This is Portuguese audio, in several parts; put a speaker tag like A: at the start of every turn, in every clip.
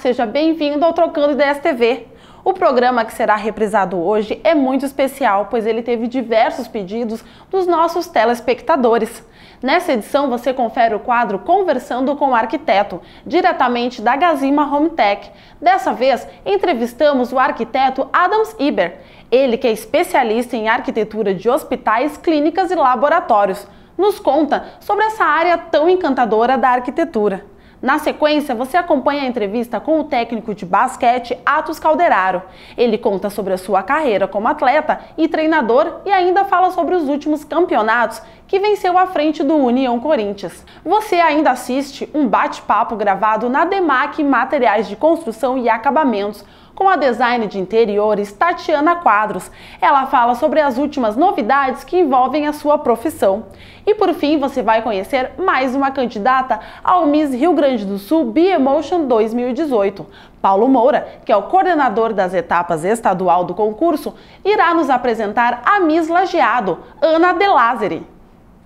A: seja bem-vindo ao Trocando Ideias TV. O programa que será reprisado hoje é muito especial, pois ele teve diversos pedidos dos nossos telespectadores. Nessa edição você confere o quadro Conversando com o Arquiteto, diretamente da Gazima Home Tech. Dessa vez, entrevistamos o arquiteto Adams Iber, ele que é especialista em arquitetura de hospitais, clínicas e laboratórios. Nos conta sobre essa área tão encantadora da arquitetura. Na sequência, você acompanha a entrevista com o técnico de basquete Atos Calderaro. Ele conta sobre a sua carreira como atleta e treinador e ainda fala sobre os últimos campeonatos que venceu à frente do União Corinthians. Você ainda assiste um bate-papo gravado na Demac Materiais de Construção e Acabamentos, com a design de interiores Tatiana Quadros. Ela fala sobre as últimas novidades que envolvem a sua profissão. E por fim, você vai conhecer mais uma candidata ao Miss Rio Grande do Sul Bi-Emotion 2018. Paulo Moura, que é o coordenador das etapas estadual do concurso, irá nos apresentar a Miss Lajeado, Ana De Lázari.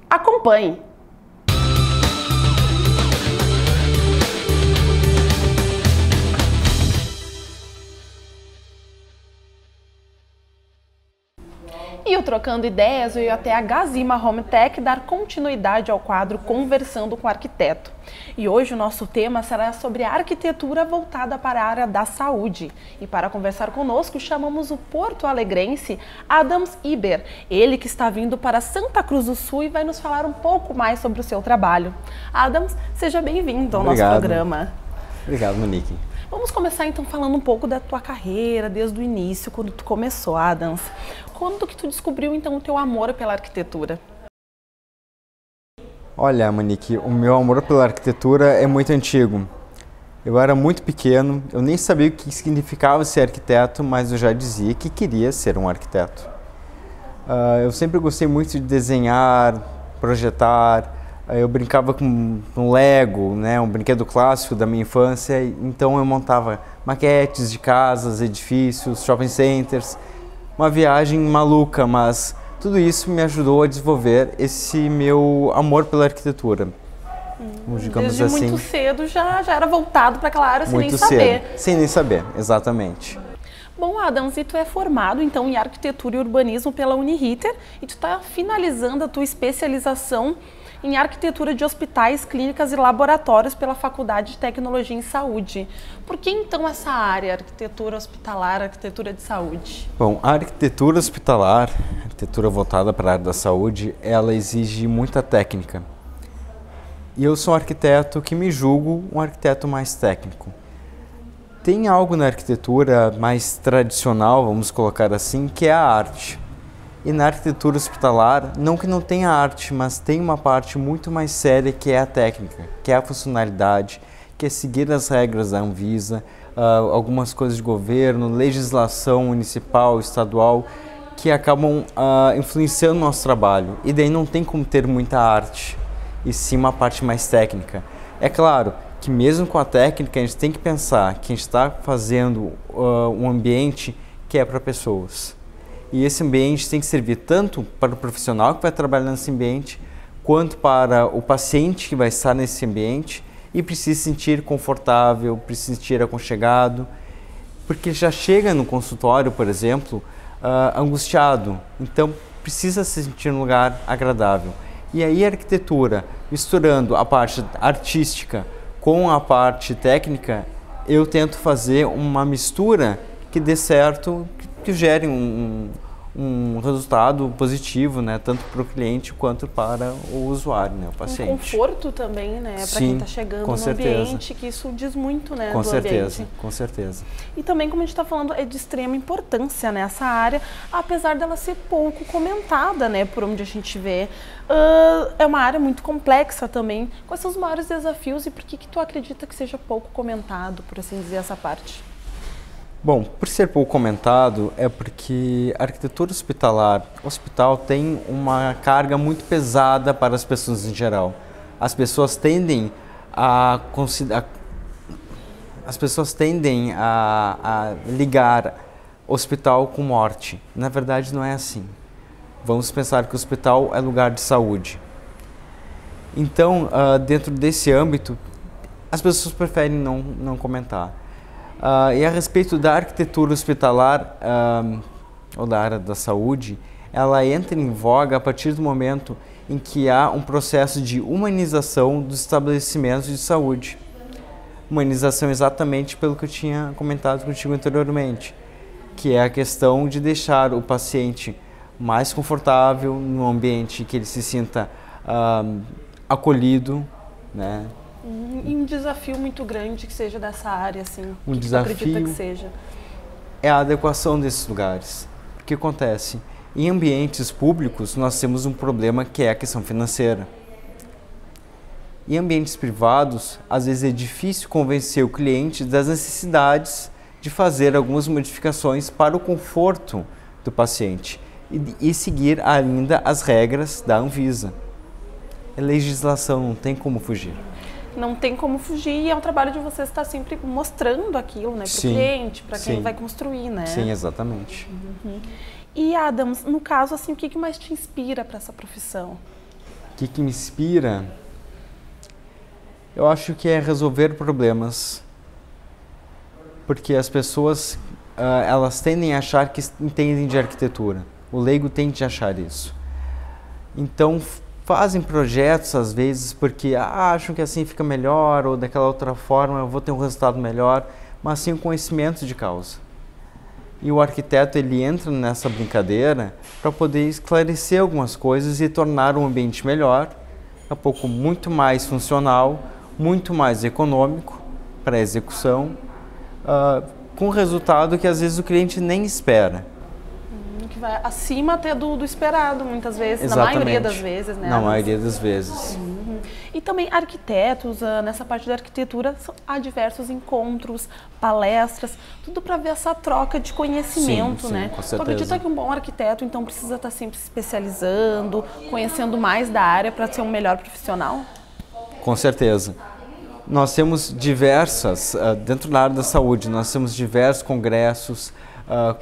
A: Acompanhe! E o Trocando Ideias veio até a Gazima Home Tech dar continuidade ao quadro Conversando com o Arquiteto. E hoje o nosso tema será sobre a arquitetura voltada para a área da saúde. E para conversar conosco, chamamos o porto-alegrense Adams Iber, ele que está vindo para Santa Cruz do Sul e vai nos falar um pouco mais sobre o seu trabalho. Adams, seja bem-vindo ao nosso programa.
B: Obrigado, Monique.
A: Vamos começar então falando um pouco da tua carreira, desde o início, quando tu começou, Adams. Quando que tu descobriu então o teu amor pela arquitetura?
B: Olha, Monique, o meu amor pela arquitetura é muito antigo. Eu era muito pequeno, eu nem sabia o que significava ser arquiteto, mas eu já dizia que queria ser um arquiteto. Eu sempre gostei muito de desenhar, projetar. Eu brincava com Lego, né, um brinquedo clássico da minha infância, então eu montava maquetes de casas, edifícios, shopping centers, uma viagem maluca, mas tudo isso me ajudou a desenvolver esse meu amor pela arquitetura. Digamos
A: Desde
B: assim,
A: muito cedo já era voltado para aquela área sem nem
B: muito
A: saber.
B: cedo, sem nem saber, exatamente.
A: Bom, Adams, e tu é formado então em arquitetura e urbanismo pela Uniriter e tu está finalizando a tua especialização em arquitetura de hospitais, clínicas e laboratórios pela Faculdade de Tecnologia em Saúde. Por que então essa área, arquitetura hospitalar, arquitetura de saúde?
B: Bom, a arquitetura hospitalar, a arquitetura voltada para a área da saúde, ela exige muita técnica. E eu sou um arquiteto que me julgo um arquiteto mais técnico. Tem algo na arquitetura mais tradicional, vamos colocar assim, que é a arte. E na arquitetura hospitalar, não que não tenha arte, mas tem uma parte muito mais séria que é a técnica, que é a funcionalidade, que é seguir as regras da Anvisa, algumas coisas de governo, legislação municipal, estadual, que acabam influenciando o nosso trabalho. E daí não tem como ter muita arte, e sim uma parte mais técnica. É claro que mesmo com a técnica, a gente tem que pensar que a gente está fazendo um ambiente que é para pessoas. E esse ambiente tem que servir tanto para o profissional que vai trabalhar nesse ambiente, quanto para o paciente que vai estar nesse ambiente e precisa se sentir confortável, precisa se sentir aconchegado, porque já chega no consultório, por exemplo, angustiado, então precisa se sentir num lugar agradável. E aí a arquitetura, misturando a parte artística com a parte técnica, eu tento fazer uma mistura que dê certo, que gere um resultado positivo, né, tanto para o cliente quanto para o usuário, né, o paciente.
A: Um conforto também, né, para quem está chegando no ambiente, que isso diz muito, né, do ambiente.
B: Com certeza.
A: E também, como a gente está falando, é de extrema importância nessa área, apesar dela ser pouco comentada, né, por onde a gente vê. É uma área muito complexa também. Quais são os maiores desafios e por que tu acredita que seja pouco comentado, por assim dizer, essa parte?
B: Bom, por ser pouco comentado, é porque a arquitetura hospitalar, o hospital tem uma carga muito pesada para as pessoas em geral. As pessoas tendem a ligar hospital com morte. Na verdade, não é assim. Vamos pensar que o hospital é lugar de saúde. Então, dentro desse âmbito, as pessoas preferem não comentar. E a respeito da arquitetura hospitalar ou da área da saúde, ela entra em voga a partir do momento em que há um processo de humanização dos estabelecimentos de saúde. Humanização exatamente pelo que eu tinha comentado contigo anteriormente, que é a questão de deixar o paciente mais confortável, num ambiente que ele se sinta acolhido, né?
A: E um desafio muito grande que seja dessa área, assim,
B: Um
A: que
B: desafio
A: tu acredita que seja?
B: É a adequação desses lugares. O que acontece? Em ambientes públicos, nós temos um problema que é a questão financeira. Em ambientes privados, às vezes é difícil convencer o cliente das necessidades de fazer algumas modificações para o conforto do paciente e seguir ainda as regras da Anvisa. É legislação, não tem como fugir.
A: Não tem como fugir e é um trabalho de vocês estar sempre mostrando aquilo, né, para o cliente, para quem vai construir, né?
B: Sim, exatamente.
A: E Adams, no caso, assim, o que mais te inspira para essa profissão?
B: O que me inspira? Eu acho que é resolver problemas, porque as pessoas elas tendem a achar que entendem de arquitetura. O leigo tende a achar isso. Então fazem projetos às vezes porque acham que assim fica melhor ou daquela outra forma eu vou ter um resultado melhor, mas sem o conhecimento de causa. E o arquiteto ele entra nessa brincadeira para poder esclarecer algumas coisas e tornar um ambiente melhor, um pouco muito mais funcional, muito mais econômico para a execução, com resultado que às vezes o cliente nem espera.
A: Que vai acima até do esperado, muitas vezes,
B: Exatamente.
A: Na maioria das vezes, né?
B: Na maioria das vezes.
A: E também arquitetos, nessa parte da arquitetura, há diversos encontros, palestras, tudo para ver essa troca de conhecimento,
B: sim,
A: né?
B: com certeza.
A: Tu acredita que um bom arquiteto, então, precisa estar sempre se especializando, conhecendo mais da área para ser um melhor profissional?
B: Com certeza. Nós temos diversas, dentro da área da saúde, nós temos diversos congressos,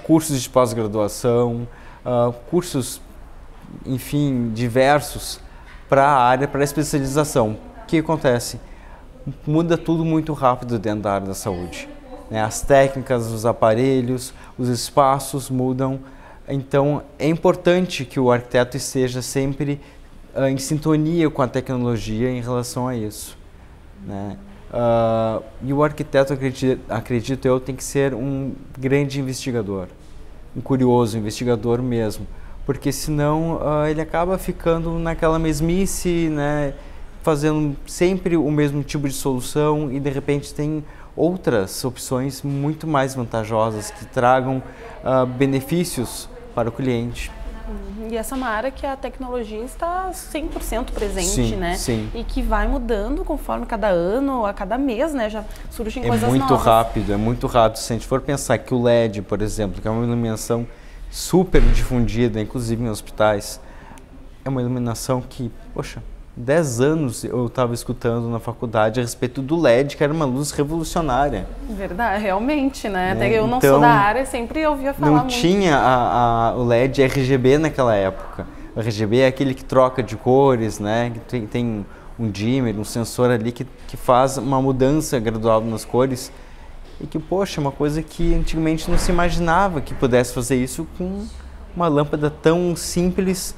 B: cursos de pós-graduação, cursos, enfim, diversos para a área, para a especialização. O que acontece? Muda tudo muito rápido dentro da área da saúde, né? As técnicas, os aparelhos, os espaços mudam. Então, é importante que o arquiteto esteja sempre em sintonia com a tecnologia em relação a isso, né? E o arquiteto, acredito eu, tem que ser um grande investigador, um curioso investigador mesmo, porque senão ele acaba ficando naquela mesmice, né, fazendo sempre o mesmo tipo de solução e de repente tem outras opções muito mais vantajosas que tragam benefícios para o cliente.
A: E essa é uma área que a tecnologia está 100% presente,
B: sim,
A: né?
B: Sim.
A: E que vai mudando conforme cada ano, a cada mês, né? Já surgem coisas novas.
B: É muito rápido. Se a gente for pensar que o LED, por exemplo, que é uma iluminação super difundida, inclusive em hospitais, é uma iluminação que, poxa, 10 anos eu estava escutando na faculdade a respeito do LED, que era uma luz revolucionária.
A: Verdade, realmente, né? Até eu não sou da área, sempre ouvia falar
B: não
A: muito.
B: Tinha o LED RGB naquela época. O RGB é aquele que troca de cores, né? Que tem um dimmer, um sensor ali que faz uma mudança gradual nas cores. E que, poxa, é uma coisa que antigamente não se imaginava que pudesse fazer isso com uma lâmpada tão simples,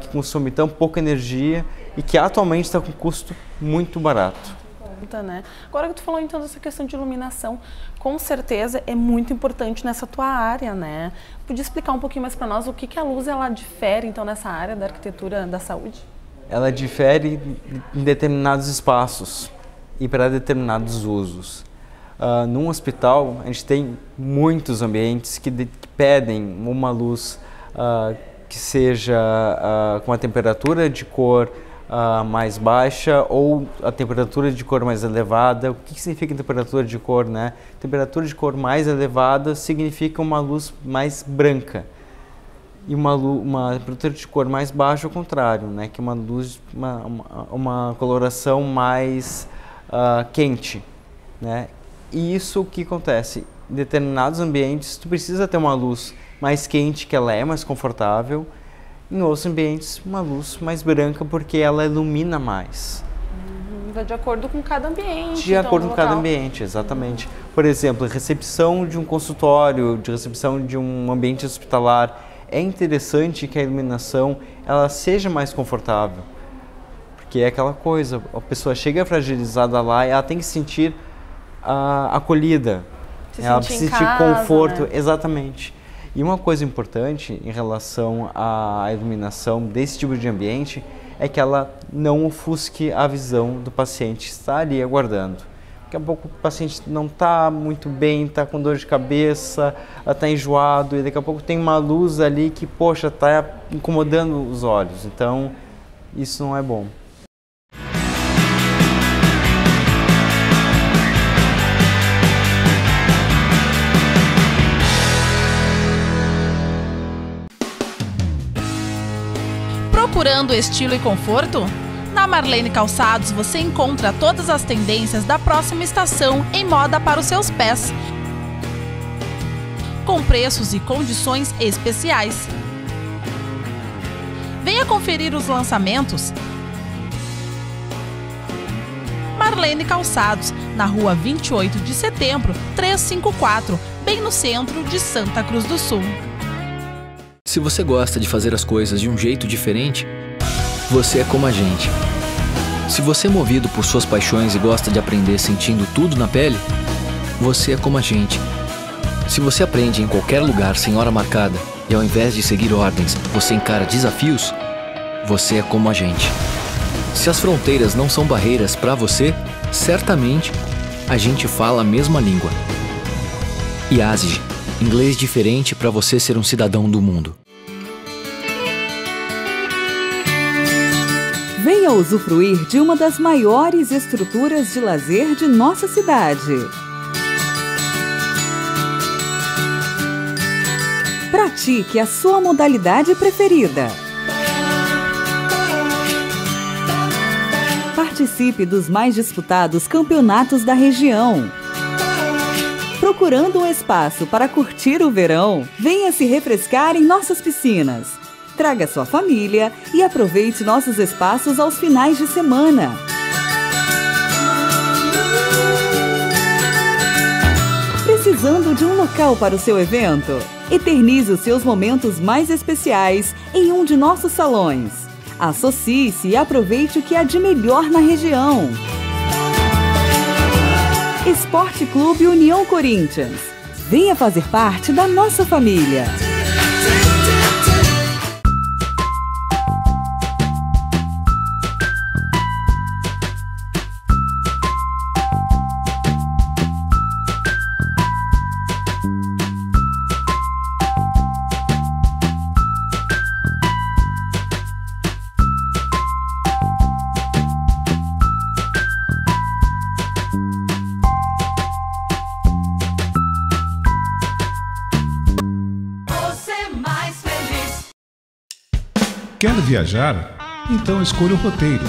B: que consome tão pouca energia e que atualmente está com custo muito barato.
A: Né? Agora que tu falou então dessa questão de iluminação, com certeza é muito importante nessa tua área, né? Podia explicar um pouquinho mais para nós o que a luz ela difere então nessa área da arquitetura da saúde?
B: Ela difere em determinados espaços e para determinados usos. Num hospital a gente tem muitos ambientes que pedem uma luz que seja com a temperatura de cor mais baixa ou a temperatura de cor mais elevada. O que significa temperatura de cor, né? Temperatura de cor mais elevada significa uma luz mais branca e uma temperatura de cor mais baixa ao contrário, né? Que é uma luz, uma coloração mais quente, né? E isso o que acontece? Em determinados ambientes tu precisa ter uma luz mais quente, que ela é mais confortável. Em outros ambientes, uma luz mais branca, porque ela ilumina mais.
A: vai de acordo com cada ambiente.
B: De acordo com cada ambiente, exatamente. Por exemplo, recepção de um consultório, de recepção de um ambiente hospitalar, é interessante que a iluminação ela seja mais confortável. Porque é aquela coisa, a pessoa chega fragilizada lá e ela tem que se sentir acolhida. Ela precisa sentir conforto, né? Exatamente. E uma coisa importante em relação à iluminação desse tipo de ambiente é que ela não ofusque a visão do paciente que está ali aguardando. Daqui a pouco o paciente não está muito bem, está com dor de cabeça, está enjoado e daqui a pouco tem uma luz ali que, poxa, está incomodando os olhos. Então, isso não é bom.
A: Procurando estilo e conforto? Na Marlene Calçados você encontra todas as tendências da próxima estação em moda para os seus pés, com preços e condições especiais. Venha conferir os lançamentos. Marlene Calçados, na rua 28 de setembro, 354, bem no centro de Santa Cruz do Sul.
C: Se você gosta de fazer as coisas de um jeito diferente, você é como a gente. Se você é movido por suas paixões e gosta de aprender sentindo tudo na pele, você é como a gente. Se você aprende em qualquer lugar sem hora marcada e ao invés de seguir ordens, você encara desafios, você é como a gente. Se as fronteiras não são barreiras para você, certamente a gente fala a mesma língua. IASG, inglês diferente para você ser um cidadão do mundo.
D: Venha usufruir de uma das maiores estruturas de lazer de nossa cidade. Pratique a sua modalidade preferida. Participe dos mais disputados campeonatos da região. Procurando um espaço para curtir o verão, venha se refrescar em nossas piscinas. Traga sua família e aproveite nossos espaços aos finais de semana. Precisando de um local para o seu evento? Eternize os seus momentos mais especiais em um de nossos salões. Associe-se e aproveite o que há de melhor na região. Esporte Clube União Corinthians. Venha fazer parte da nossa família.
E: Quer viajar? Então escolha o roteiro.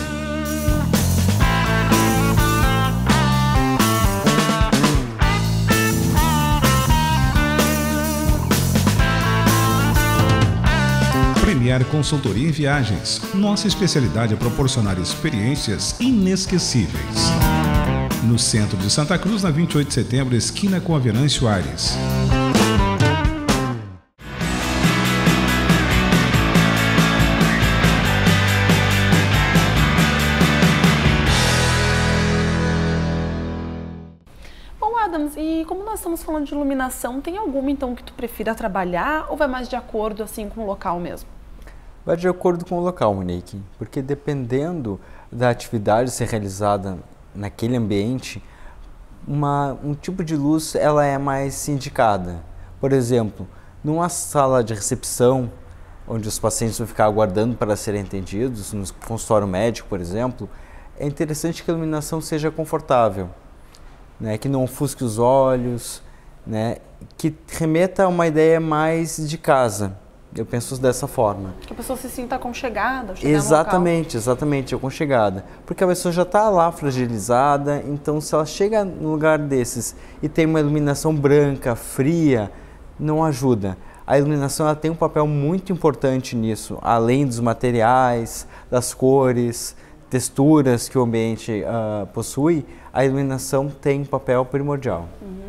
E: Premier Consultoria em Viagens. Nossa especialidade é proporcionar experiências inesquecíveis. No centro de Santa Cruz, na 28 de setembro, esquina com a Venâncio Aires.
A: Adams, e como nós estamos falando de iluminação, tem alguma então que tu prefira trabalhar ou vai mais de acordo assim com o local mesmo?
B: Vai de acordo com o local, Monique, porque dependendo da atividade ser realizada naquele ambiente, um tipo de luz ela é mais indicada. Por exemplo, numa sala de recepção, onde os pacientes vão ficar aguardando para serem atendidos, no consultório médico, por exemplo, é interessante que a iluminação seja confortável. Né, que não ofusque os olhos, né, que remeta a uma ideia mais de casa. Eu penso dessa forma. Que
A: a pessoa se sinta aconchegada.
B: Exatamente, exatamente, aconchegada. Porque a pessoa já está lá fragilizada, então se ela chega num lugar desses e tem uma iluminação branca, fria, não ajuda. A iluminação ela tem um papel muito importante nisso, além dos materiais, das cores, texturas que o ambiente possui, a iluminação tem um papel primordial.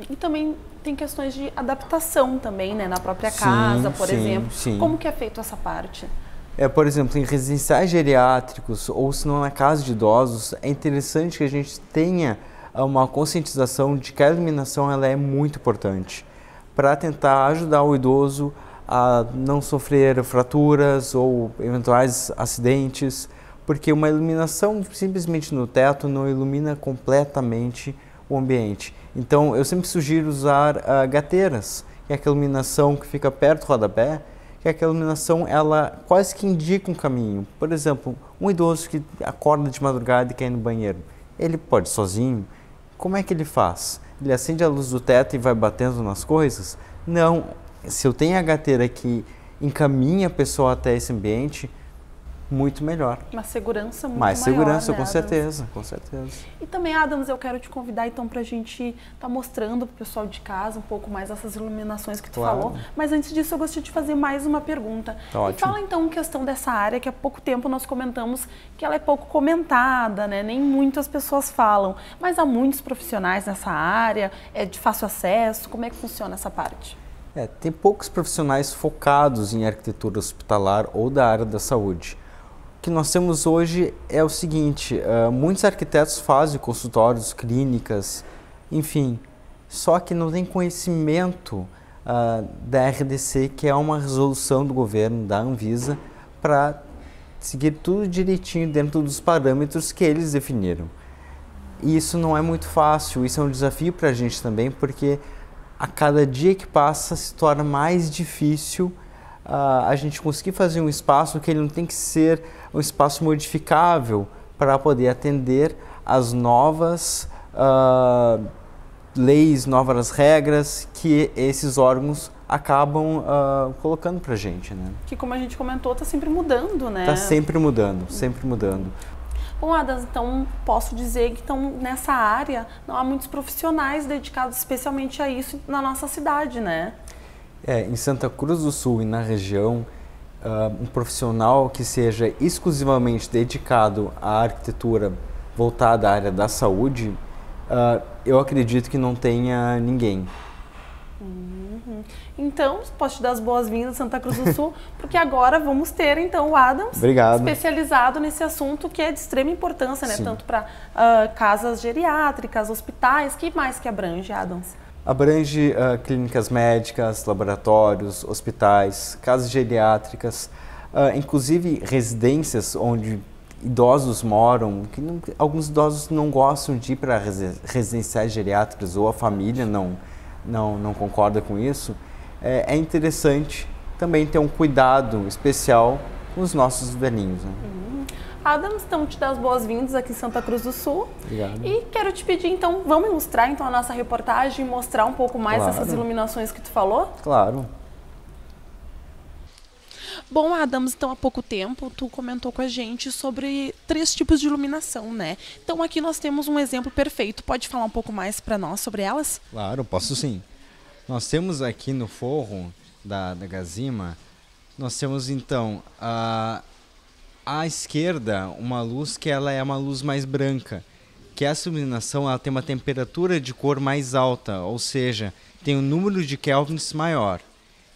A: E também tem questões de adaptação também, né? Na própria casa, por exemplo.
B: Sim.
A: Como que é feito essa parte?
B: Por exemplo, em residenciais geriátricos ou se não na casa de idosos, é interessante que a gente tenha uma conscientização de que a iluminação ela é muito importante para tentar ajudar o idoso a não sofrer fraturas ou eventuais acidentes, porque uma iluminação simplesmente no teto não ilumina completamente o ambiente. Então, eu sempre sugiro usar gateiras, que é aquela iluminação que fica perto do rodapé, que é aquela iluminação, ela quase que indica um caminho. Por exemplo, um idoso que acorda de madrugada e quer ir no banheiro, ele pode ir sozinho? Como é que ele faz? Ele acende a luz do teto e vai batendo nas coisas? Não. Se eu tenho a gateira que encaminha a pessoa até esse ambiente, muito melhor.
A: Uma segurança muito
B: Mais
A: maior,
B: segurança,
A: né,
B: com
A: Adams?
B: certeza, com certeza.
A: E também, Adams, eu quero te convidar então para a gente estar mostrando para o pessoal de casa um pouco mais essas iluminações que tu falou. Mas antes disso, eu gostaria de fazer mais uma pergunta.
B: Ótimo.
A: Fala então questão dessa área que há pouco tempo nós comentamos que ela é pouco comentada, né? Nem muitas pessoas falam, mas há muitos profissionais nessa área, é de fácil acesso. Como é que funciona essa parte?
B: Tem poucos profissionais focados em arquitetura hospitalar ou da área da saúde. O que nós temos hoje é o seguinte, muitos arquitetos fazem consultórios, clínicas, enfim, só que não tem conhecimento da RDC, que é uma resolução do governo, da Anvisa, para seguir tudo direitinho dentro dos parâmetros que eles definiram. E isso não é muito fácil, isso é um desafio para a gente também, porque a cada dia que passa se torna mais difícil a gente conseguir fazer um espaço que ele não tem que ser um espaço modificável para poder atender às novas leis, novas regras que esses órgãos acabam colocando para a gente, né?
A: Que, como a gente comentou, está sempre mudando, né?
B: Está sempre mudando, sempre mudando.
A: Bom, Adams, então posso dizer que nessa área não há muitos profissionais dedicados especialmente a isso na nossa cidade, né?
B: Em Santa Cruz do Sul e na região, um profissional que seja exclusivamente dedicado à arquitetura voltada à área da saúde, eu acredito que não tenha ninguém.
A: Então, posso te dar as boas-vindas, Santa Cruz do Sul, porque agora vamos ter, então, o Adams,
B: Obrigado,
A: especializado nesse assunto que é de extrema importância, né?
B: Sim.
A: Tanto para casas geriátricas, hospitais, que mais que abrange, Adams?
B: Abrange clínicas médicas, laboratórios, hospitais, casas geriátricas, inclusive residências onde idosos moram, que alguns idosos não gostam de ir para residenciais geriátricas ou a família não concorda com isso. É interessante também ter um cuidado especial com os nossos velhinhos, né?
A: Adams, então te dar as boas-vindas aqui em Santa Cruz do Sul.
B: Obrigado.
A: E quero te pedir, então, vamos ilustrar então a nossa reportagem e mostrar um pouco mais
B: Claro.
A: essas iluminações que tu falou?
B: Claro.
A: Bom, Adams, então há pouco tempo tu comentou com a gente sobre 3 tipos de iluminação, né? Então aqui nós temos um exemplo perfeito. Pode falar um pouco mais para nós sobre elas?
B: Claro, posso sim. Nós temos aqui no forro da Gazima, nós temos então à esquerda uma luz que ela é uma luz mais branca, que essa iluminação ela tem uma temperatura de cor mais alta, ou seja, tem um número de kelvins maior.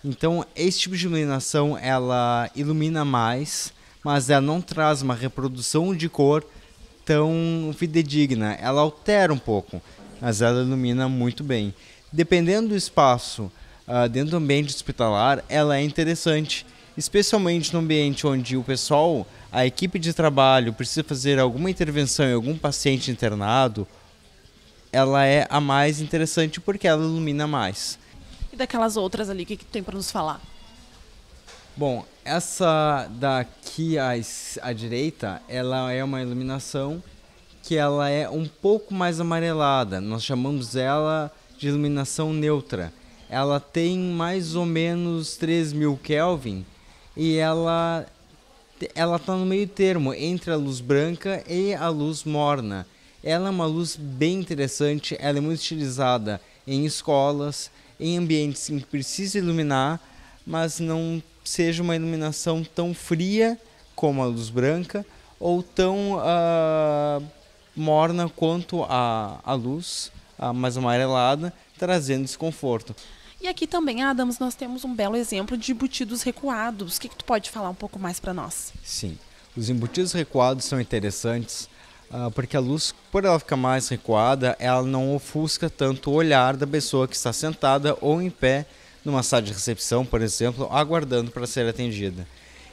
B: Então, esse tipo de iluminação ela ilumina mais, mas ela não traz uma reprodução de cor tão fidedigna. Ela altera um pouco, mas ela ilumina muito bem. Dependendo do espaço dentro do ambiente hospitalar, ela é interessante, especialmente no ambiente onde o pessoal, a equipe de trabalho precisa fazer alguma intervenção em algum paciente internado, ela é a mais interessante porque ela ilumina mais.
A: E daquelas outras ali, o que tu tem para nos falar?
B: Bom, essa daqui à direita, ela é uma iluminação que ela é um pouco mais amarelada. Nós chamamos ela de iluminação neutra. Ela tem mais ou menos 3.000 Kelvin e ela está no meio termo entre a luz branca e a luz morna. Ela é uma luz bem interessante, ela é muito utilizada em escolas, em ambientes em que precisa iluminar, mas não seja uma iluminação tão fria como a luz branca ou tão morna quanto a luz, mais amarelada, trazendo desconforto.
A: E aqui também, Adams, nós temos um belo exemplo de embutidos recuados. O que tu pode falar um pouco mais para nós?
B: Sim, os embutidos recuados são interessantes porque a luz, por ela ficar mais recuada, ela não ofusca tanto o olhar da pessoa que está sentada ou em pé numa sala de recepção, por exemplo, aguardando para ser atendida.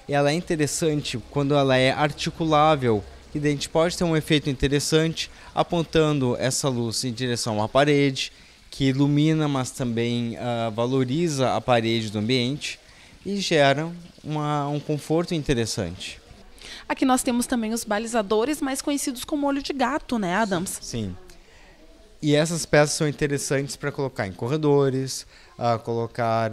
B: Ela é interessante quando ela é articulável, e daí a gente pode ter um efeito interessante apontando essa luz em direção à parede, que ilumina, mas também valoriza a parede do ambiente e gera um conforto interessante.
A: Aqui nós temos também os balizadores, mais conhecidos como olho de gato, né, Adams?
B: Sim. E essas peças são interessantes para colocar em corredores, colocar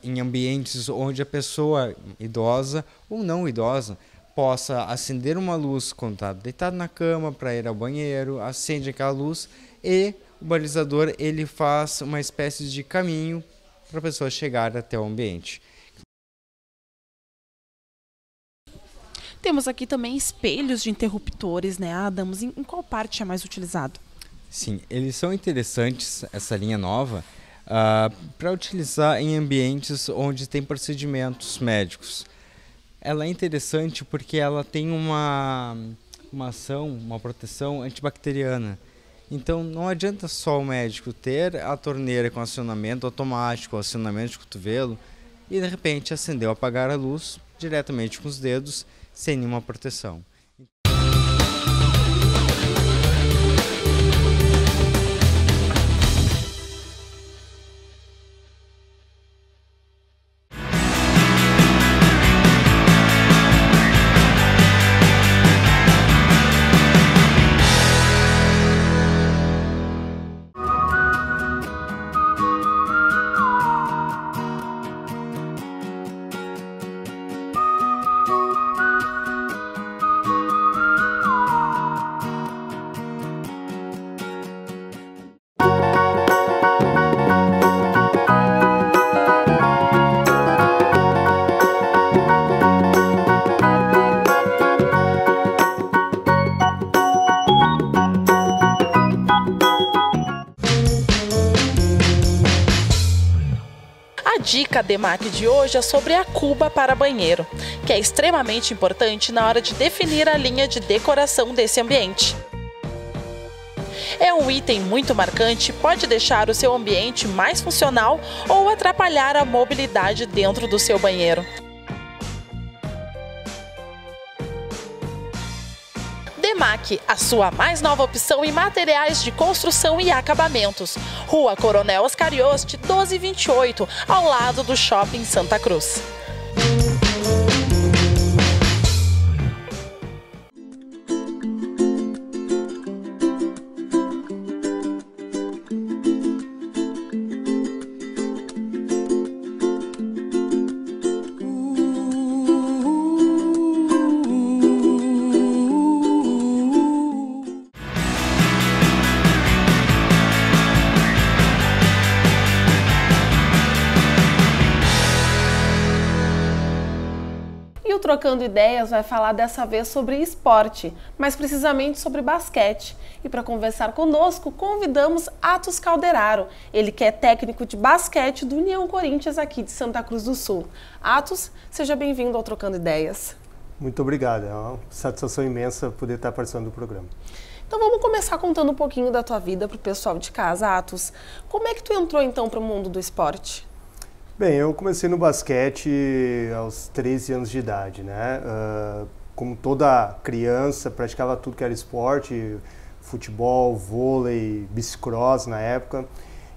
B: em ambientes onde a pessoa idosa ou não idosa possa acender uma luz quando está deitado na cama para ir ao banheiro, acende aquela luz e o balizador ele faz uma espécie de caminho para a pessoa chegar até o ambiente.
A: Temos aqui também espelhos de interruptores, né, Adams? Em qual parte é mais utilizado?
B: Sim, eles são interessantes, essa linha nova, para utilizar em ambientes onde tem procedimentos médicos. Ela é interessante porque ela tem uma ação, uma proteção antibacteriana. Então não adianta só o médico ter a torneira com acionamento automático, acionamento de cotovelo, e de repente acender ou apagar a luz diretamente com os dedos, sem nenhuma proteção.
A: A dica DEMAC de hoje é sobre a cuba para banheiro, que é extremamente importante na hora de definir a linha de decoração desse ambiente. É um item muito marcante, pode deixar o seu ambiente mais funcional ou atrapalhar a mobilidade dentro do seu banheiro. DEMAC, a sua mais nova opção em materiais de construção e acabamentos. Rua Coronel Oscar Yost, 1228, ao lado do Shopping Santa Cruz.
F: E o Trocando Ideias vai falar dessa vez sobre esporte, mais precisamente sobre basquete. E para conversar conosco, convidamos Atos Calderaro, ele que é técnico de basquete do União Corinthians aqui de Santa Cruz do Sul. Atos, seja bem-vindo ao Trocando Ideias.
G: Muito obrigado, é uma satisfação imensa poder estar participando do programa.
F: Então vamos começar contando um pouquinho da tua vida para o pessoal de casa, Atos. Como é que tu entrou então para o mundo do esporte?
G: Bem, eu comecei no basquete aos 13 anos de idade, né? Como toda criança, praticava tudo que era esporte, futebol, vôlei, bicicross na época.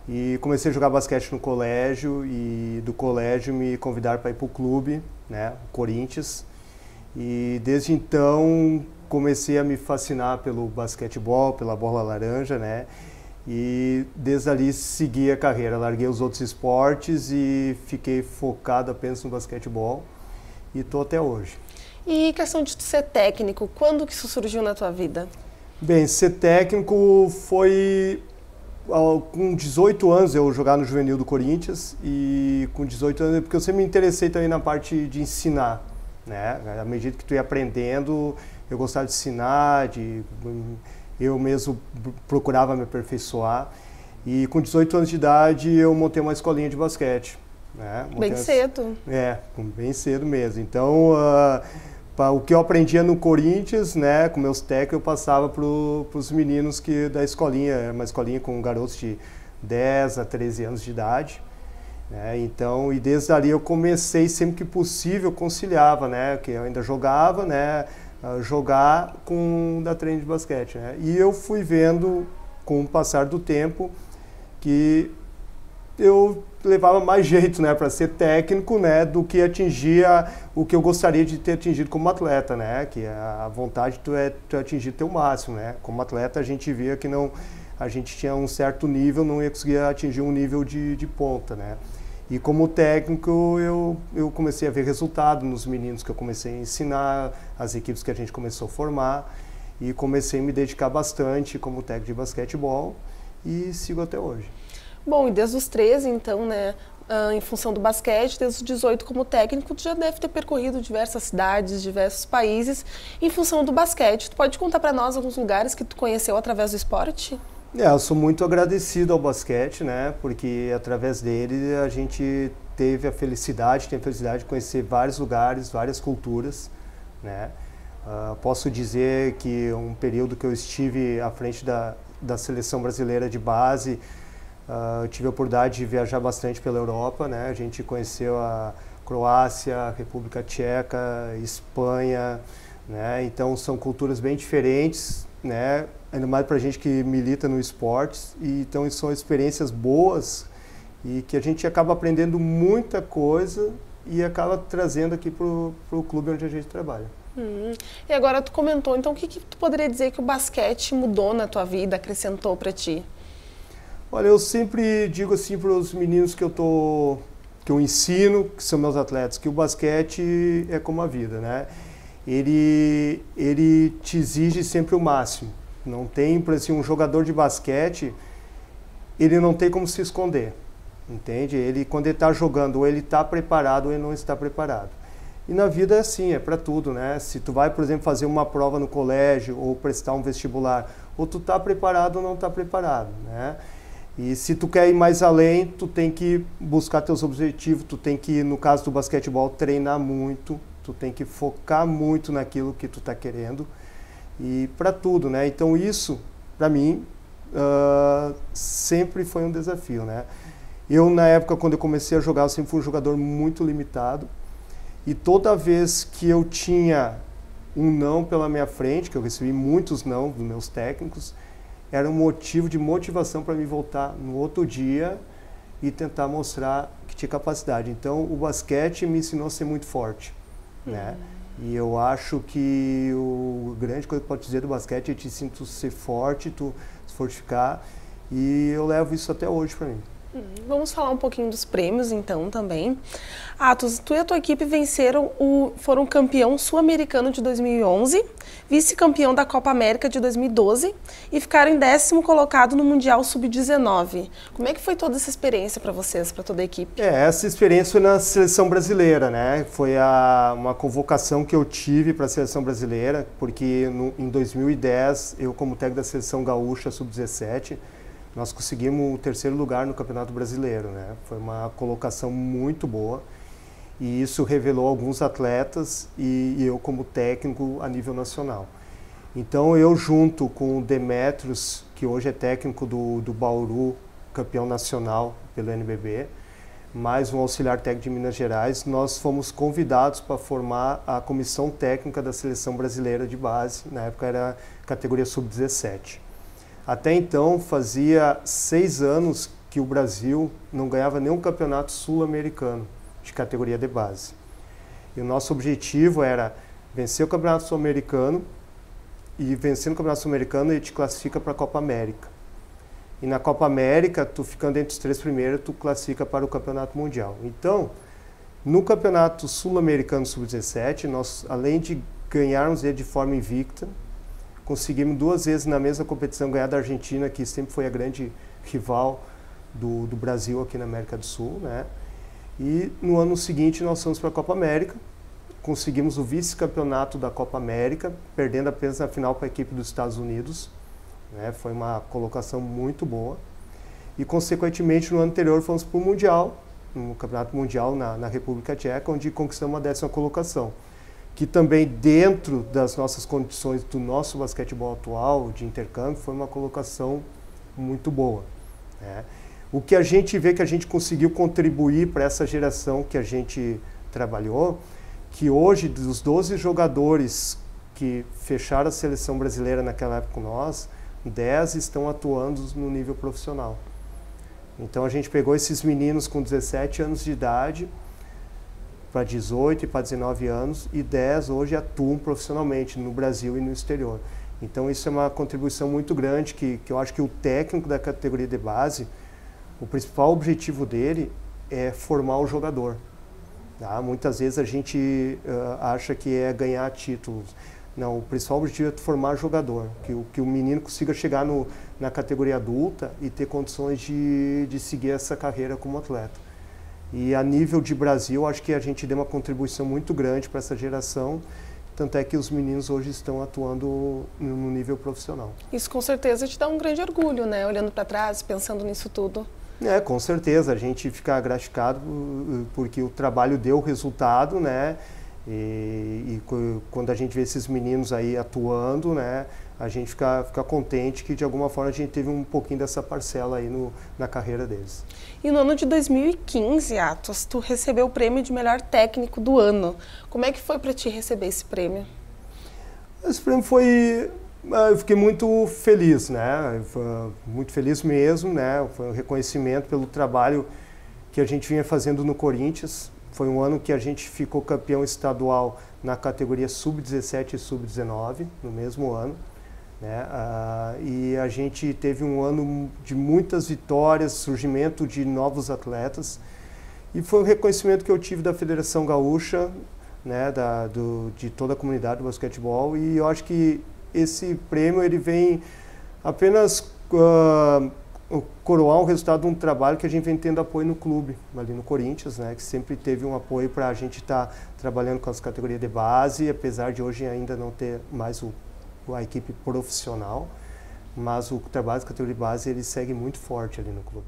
G: E comecei a jogar basquete no colégio e do colégio me convidaram para ir para o clube, né? O Corinthians. E desde então comecei a me fascinar pelo basquetebol, pela bola laranja, né? E desde ali segui a carreira, larguei os outros esportes e fiquei focado apenas no basquetebol e estou até hoje.
F: E questão de ser técnico, quando que isso surgiu na tua vida?
G: Bem, ser técnico foi com 18 anos eu jogar no juvenil do Corinthians e com 18 anos, porque eu sempre me interessei também na parte de ensinar, né? À medida que tu ia aprendendo, eu gostava de ensinar, eu mesmo procurava me aperfeiçoar. E com 18 anos de idade eu montei uma escolinha de basquete. Né?
F: Bem cedo.
G: Bem cedo mesmo. Então, o que eu aprendia no Corinthians, né, com meus técnicos, eu passava para os meninos da escolinha. Era uma escolinha com garotos de 10 a 13 anos de idade. Né? Então, e desde ali eu comecei, sempre que possível, conciliava, né, que eu ainda jogava, né, jogar da treino de basquete. Né? E eu fui vendo, com o passar do tempo, que eu levava mais jeito, né, para ser técnico, né, do que atingir o que eu gostaria de ter atingido como atleta, né, que a vontade tu atingir teu máximo, né. Como atleta a gente via que a gente tinha um certo nível, não ia conseguir atingir um nível de ponta, né. E como técnico eu comecei a ver resultado nos meninos que eu comecei a ensinar, as equipes que a gente começou a formar, e comecei a me dedicar bastante como técnico de basquetebol e sigo até hoje.
F: Bom, e desde os 13, então, né, em função do basquete, desde os 18 como técnico, tu já deve ter percorrido diversas cidades, diversos países, em função do basquete. Tu pode contar para nós alguns lugares que tu conheceu através do esporte?
G: Eu sou muito agradecido ao basquete, né, porque através dele a gente tem a felicidade de conhecer vários lugares, várias culturas, né. Posso dizer que um período que eu estive à frente da seleção brasileira de base, eu tive a oportunidade de viajar bastante pela Europa, né? A gente conheceu a Croácia, a República Tcheca, Espanha, né? Então são culturas bem diferentes, né? Ainda mais para a gente que milita no esporte. E então são experiências boas e que a gente acaba aprendendo muita coisa e acaba trazendo aqui para o clube onde a gente trabalha.
F: E agora tu comentou, então o que tu poderia dizer que o basquete mudou na tua vida, acrescentou para ti?
G: Olha, eu sempre digo assim para os meninos que eu ensino, que são meus atletas, que o basquete é como a vida, né? Ele te exige sempre o máximo. Não tem, por assim, um jogador de basquete, ele não tem como se esconder, entende? Quando ele está jogando, ou ele está preparado ou ele não está preparado. E na vida é assim, é para tudo, né? Se tu vai, por exemplo, fazer uma prova no colégio ou prestar um vestibular, ou tu está preparado ou não está preparado, né? E se tu quer ir mais além, tu tem que buscar teus objetivos, tu tem que, no caso do basquetebol, treinar muito, tu tem que focar muito naquilo que tu está querendo e para tudo, né? Então isso, para mim, sempre foi um desafio, né? Eu, na época, quando eu comecei a jogar, eu sempre fui um jogador muito limitado e toda vez que eu tinha um não pela minha frente, que eu recebi muitos não dos meus técnicos, era um motivo de motivação para me voltar no outro dia e tentar mostrar que tinha capacidade. Então, o basquete me ensinou a ser muito forte, né? E eu acho que a grande coisa que pode dizer do basquete é te sinto ser forte, tu se fortificar, e eu levo isso até hoje para mim.
F: Vamos falar um pouquinho dos prêmios, então, também. Atos, tu e a tua equipe foram campeão sul-americano de 2011, vice-campeão da Copa América de 2012 e ficaram em 10º colocado no Mundial Sub-19. Como é que foi toda essa experiência para vocês, para toda a equipe?
G: Essa experiência foi na seleção brasileira, né? Foi uma convocação que eu tive para a seleção brasileira, porque em 2010, eu como técnico da seleção gaúcha Sub-17, nós conseguimos o 3º lugar no Campeonato Brasileiro, né? Foi uma colocação muito boa e isso revelou alguns atletas e eu como técnico a nível nacional. Então eu junto com o Demetrios, que hoje é técnico do Bauru, campeão nacional pelo NBB, mais um auxiliar técnico de Minas Gerais, nós fomos convidados para formar a comissão técnica da seleção brasileira de base, na época era categoria Sub-17. Até então, fazia 6 anos que o Brasil não ganhava nenhum campeonato sul-americano de categoria de base. E o nosso objetivo era vencer o campeonato sul-americano e vencendo o campeonato sul-americano ele te classifica para a Copa América. E na Copa América, tu ficando entre os 3 primeiros, tu classifica para o campeonato mundial. Então, no campeonato sul-americano sub-17, nós, além de ganharmos ele de forma invicta, conseguimos 2 vezes na mesma competição ganhar da Argentina, que sempre foi a grande rival do Brasil aqui na América do Sul, né? E no ano seguinte nós fomos para a Copa América conseguimos o vice-campeonato da Copa América, perdendo apenas na final para a equipe dos Estados Unidos. Né? Foi uma colocação muito boa. E, consequentemente, no ano anterior fomos para o Mundial, no Campeonato Mundial na República Tcheca, onde conquistamos a 10ª colocação. Que também, dentro das nossas condições do nosso basquetebol atual, de intercâmbio, foi uma colocação muito boa. Né? O que a gente vê que a gente conseguiu contribuir para essa geração que a gente trabalhou, que hoje, dos 12 jogadores que fecharam a seleção brasileira naquela época com nós, 10 estão atuando no nível profissional. Então a gente pegou esses meninos com 17 anos de idade, para 18 e para 19 anos, e 10 hoje atuam profissionalmente no Brasil e no exterior. Então isso é uma contribuição muito grande, que eu acho que o técnico da categoria de base, o principal objetivo dele é formar o jogador. Tá? Muitas vezes a gente acha que é ganhar títulos. Não, o principal objetivo é formar jogador, que o menino consiga chegar na categoria adulta e ter condições de seguir essa carreira como atleta. E a nível de Brasil, acho que a gente deu uma contribuição muito grande para essa geração, tanto é que os meninos hoje estão atuando no nível profissional.
F: Isso com certeza te dá um grande orgulho, né? Olhando para trás, pensando nisso tudo.
G: Com certeza, a gente fica gratificado porque o trabalho deu resultado, né? E quando a gente vê esses meninos aí atuando, né, a gente fica contente que de alguma forma a gente teve um pouquinho dessa parcela aí na carreira deles.
F: E no ano de 2015, Atos, tu recebeu o prêmio de melhor técnico do ano. Como é que foi para ti receber esse prêmio?
G: Esse prêmio foi... Eu fiquei muito feliz, né? Muito feliz mesmo, né? Foi um reconhecimento pelo trabalho que a gente vinha fazendo no Corinthians. Foi um ano que a gente ficou campeão estadual na categoria sub-17 e sub-19, no mesmo ano. Né? E a gente teve um ano de muitas vitórias, surgimento de novos atletas. E foi um reconhecimento que eu tive da Federação Gaúcha, né? De toda a comunidade do basquetebol. E eu acho que esse prêmio ele vem apenas coroar o resultado de um trabalho que a gente vem tendo apoio no clube, ali no Corinthians, né, que sempre teve um apoio para a gente estar trabalhando com as categorias de base, apesar de hoje ainda não ter mais a equipe profissional, mas o trabalho das categorias de base ele segue muito forte ali no clube.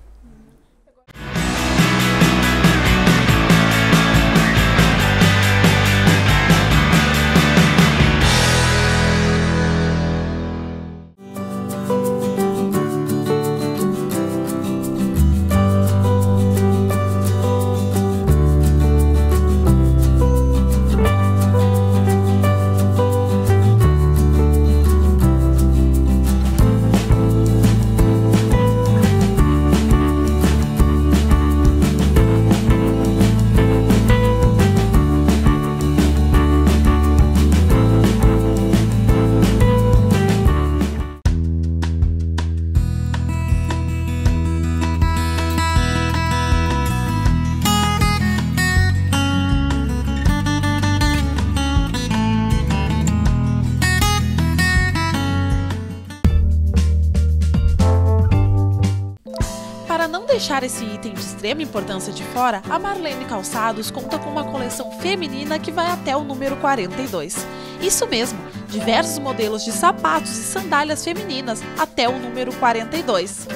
A: deixar esse item de extrema importância de fora, a Marlene Calçados conta com uma coleção feminina que vai até o número 42. Isso mesmo, diversos modelos de sapatos e sandálias femininas até o número 42.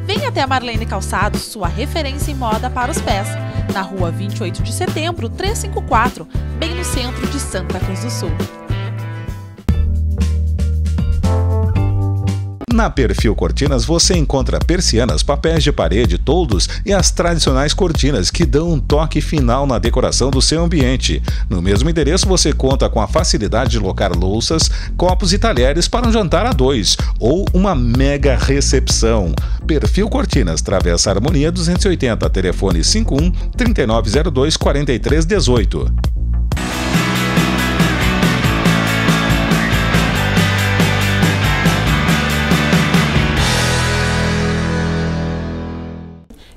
A: Venha até a Marlene Calçados, sua referência em moda para os pés, na rua 28 de setembro, 354, bem no centro de Santa Cruz do Sul.
E: Na Perfil Cortinas você encontra persianas, papéis de parede, toldos e as tradicionais cortinas que dão um toque final na decoração do seu ambiente. No mesmo endereço você conta com a facilidade de locar louças, copos e talheres para um jantar a dois ou uma mega recepção. Perfil Cortinas, Travessa Harmonia 280, telefone 51 3902 4318.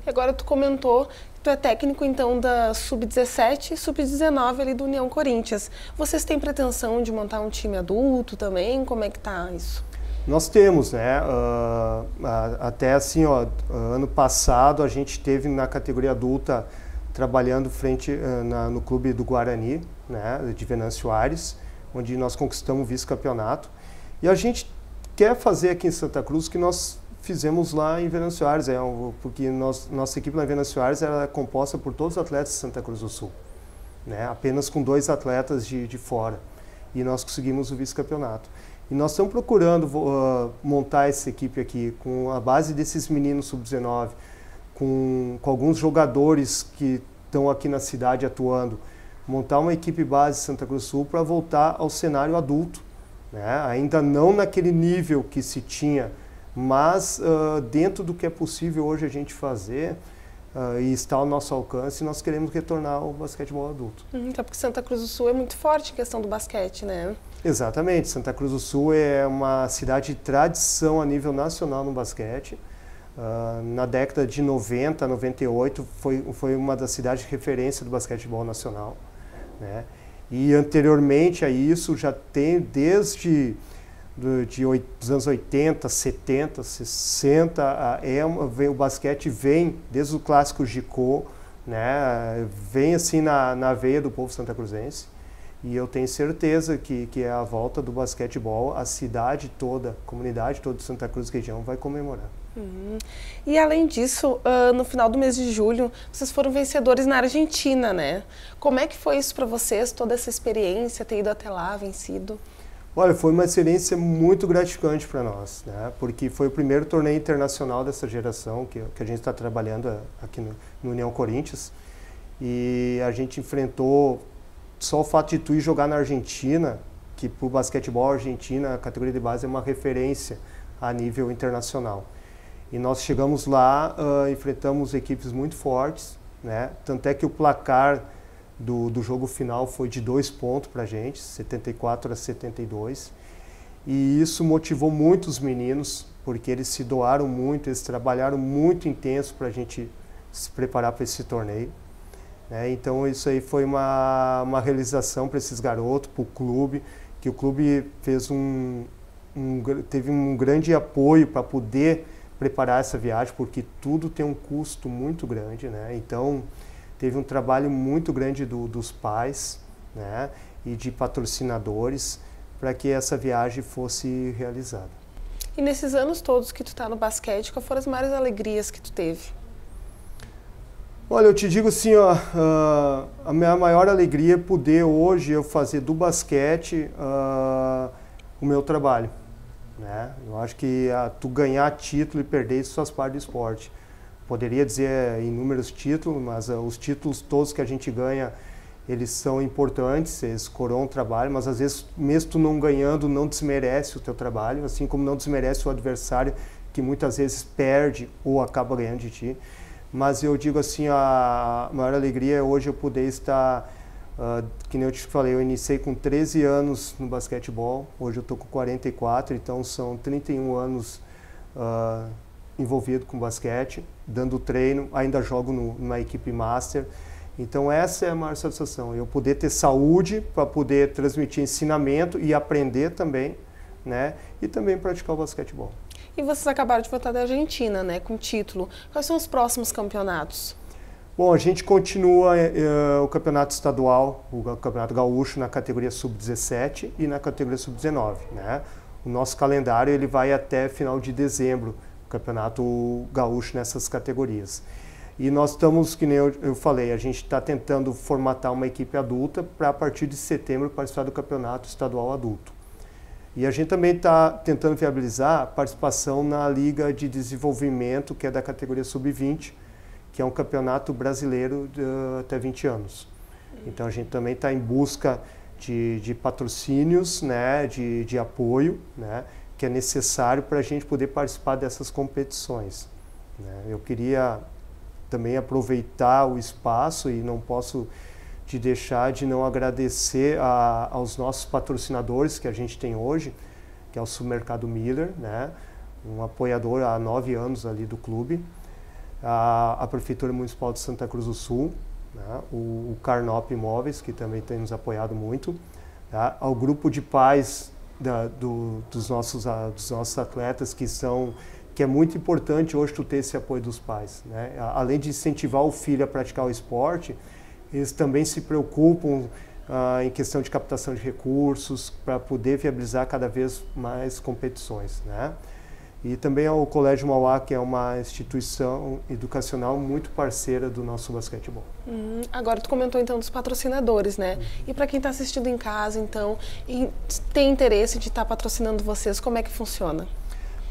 F: Agora tu comentou que tu é técnico então da Sub-17 e Sub-19 ali do União Corinthians. Vocês têm pretensão de montar um time adulto também? Como é que tá isso?
G: Nós temos, né? Até assim, ano passado a gente teve na categoria adulta trabalhando no clube do Guarani, né? De Venâncio Aires, onde nós conquistamos o vice-campeonato. E a gente quer fazer aqui em Santa Cruz o que nós fizemos lá em Venâncio Aires, porque nossa equipe lá em Venâncio Aires era composta por todos os atletas de Santa Cruz do Sul, né? Apenas com 2 atletas de fora. E nós conseguimos o vice-campeonato. E nós estamos procurando montar essa equipe aqui com a base desses meninos sub-19, com alguns jogadores que estão aqui na cidade atuando, montar uma equipe base Santa Cruz do Sul para voltar ao cenário adulto, né? Ainda não naquele nível que se tinha, mas dentro do que é possível hoje a gente fazer e está ao nosso alcance, nós queremos retornar ao basquetebol adulto.
F: Então, porque Santa Cruz do Sul é muito forte em questão do basquete, né?
G: Exatamente, Santa Cruz do Sul é uma cidade de tradição a nível nacional no basquete. Na década de 90, 98, foi uma das cidades de referência do basquetebol nacional, né? E anteriormente a isso, já tem desde dos anos 80, 70, 60, o basquete vem desde o clássico Jicô, né? Vem assim na veia do povo santacruzense. E eu tenho certeza que é a volta do basquetebol, a cidade toda, a comunidade toda de Santa Cruz região vai comemorar.
F: E além disso, no final do mês de julho, vocês foram vencedores na Argentina, né? Como é que foi isso para vocês, toda essa experiência, ter ido até lá, vencido?
G: Olha, foi uma experiência muito gratificante para nós, né? Porque foi o primeiro torneio internacional dessa geração que a gente está trabalhando aqui no União Corinthians. E a gente enfrentou, só o fato de tu ir jogar na Argentina, que para o basquetebol argentina, a categoria de base é uma referência a nível internacional. E nós chegamos lá, enfrentamos equipes muito fortes, né? Tanto é que o placar do jogo final foi de 2 pontos para a gente, 74-72. E isso motivou muito os meninos, porque eles se doaram muito, eles trabalharam muito intenso para a gente se preparar para esse torneio, né? Então isso aí foi uma realização para esses garotos, para o clube, que o clube fez teve um grande apoio para poder preparar essa viagem, porque tudo tem um custo muito grande, né? Então teve um trabalho muito grande dos pais, né? E de patrocinadores para que essa viagem fosse realizada.
F: E nesses anos todos que tu tá no basquete, quais foram as maiores alegrias que tu teve?
G: Olha, eu te digo assim, a minha maior alegria é poder hoje eu fazer do basquete o meu trabalho, né? Eu acho que tu ganhar título e perder isso faz parte do esporte. Poderia dizer inúmeros títulos, mas os títulos todos que a gente ganha, eles são importantes, eles coroam o trabalho, mas às vezes, mesmo tu não ganhando, não desmerece o teu trabalho, assim como não desmerece o adversário, que muitas vezes perde ou acaba ganhando de ti. Mas eu digo assim, a maior alegria é hoje eu poder estar, que nem eu te falei, eu iniciei com 13 anos no basquetebol, hoje eu estou com 44, então são 31 anos envolvido com basquete, dando treino, ainda jogo numa equipe master. Então essa é a maior satisfação, eu poder ter saúde para poder transmitir ensinamento e aprender também, né? E também praticar o basquetebol.
F: E vocês acabaram de voltar da Argentina, né, com título. Quais são os próximos campeonatos?
G: Bom, a gente continua o campeonato estadual, o campeonato gaúcho na categoria sub-17 e na categoria sub-19, né? O nosso calendário ele vai até final de dezembro, o campeonato gaúcho nessas categorias. E nós estamos, que nem eu falei, a gente está tentando formatar uma equipe adulta para a partir de setembro participar do campeonato estadual adulto. E a gente também está tentando viabilizar a participação na Liga de Desenvolvimento, que é da categoria sub-20, que é um campeonato brasileiro até 20 anos. Então a gente também está em busca de patrocínios, né, de apoio, né, que é necessário para a gente poder participar dessas competições, né. Eu queria também aproveitar o espaço e não posso de deixar de não agradecer aos nossos patrocinadores que a gente tem hoje, que é o Supermercado Miller, né, um apoiador há 9 anos ali do clube, a Prefeitura Municipal de Santa Cruz do Sul, né, o Carnop Imóveis, que também tem nos apoiado muito, tá, ao grupo de pais dos nossos atletas que é muito importante hoje tu ter esse apoio dos pais, né? Além de incentivar o filho a praticar o esporte, eles também se preocupam em questão de captação de recursos para poder viabilizar cada vez mais competições, né? E também o Colégio Mauá, que é uma instituição educacional muito parceira do nosso basquetebol.
F: Agora tu comentou então dos patrocinadores, né? E para quem está assistindo em casa, então, e tem interesse de estar patrocinando vocês, como é que funciona?